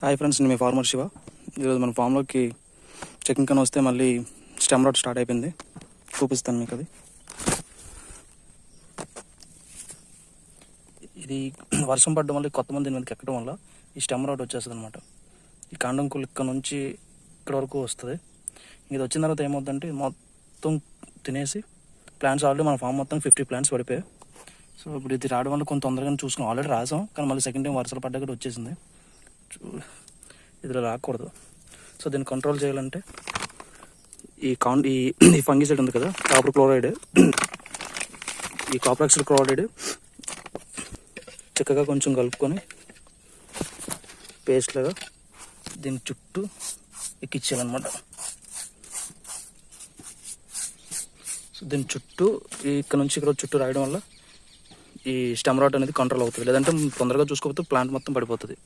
Hi friends, నేను మీ farmer Shiva. ఈరోజు మన ఫామ్లోకి చెకింగ్ కన్నా వస్తే మళ్ళీ స్టెమ్ రాట్ స్టార్ట్ అయిపోయింది. చూపిస్తాను మీకు అది. ఇది వర్షం పడడం వల్ల కొత్త మంది దీని మీదకి ఎక్కడం వల్ల ఈ స్టెమ్ రాట్ వచ్చేస్తుంది అనమాట. ఈ కాండం కుళ్ళు ఇక్కడ నుంచి ఇక్కడ వరకు వస్తుంది. ఇది వచ్చిన తర్వాత ఏమవుతుందంటే మొత్తం తినేసి ప్లాంట్స్ ఆల్రెడీ మన ఫామ్ మొత్తం 50 ప్లాంట్స్ పడిపోయాయి. సో ఇప్పుడు ఇది రావడం వల్ల కొంత తొందరగా చూసుకున్నాం. ఆల్రెడీ రాసాం, కానీ మళ్ళీ సెకండ్ టైం వర్షాలు పడ్డా కూడా వచ్చేసింది. ఇదిలో రాకూడదు. సో దీన్ని కంట్రోల్ చేయాలంటే ఈ ఫంగిసైడ్ ఉంది కదా, కాపర్ క్లోరైడ్, ఈ కాపర్ ఆక్సైడ్ క్లోరైడ్ చక్కగా కొంచెం కలుపుకొని పేస్ట్ లాగా దీని చుట్టూ ఎక్కించాలన్నమాట. సో దీని చుట్టూ ఇక్కడ నుంచి ఇక్కడ చుట్టూ రాయడం వల్ల ఈ స్టెమ్ రాట్ అనేది కంట్రోల్ అవుతుంది. లేదంటే తొందరగా చూసుకోకపోతే ప్లాంట్ మొత్తం పడిపోతుంది.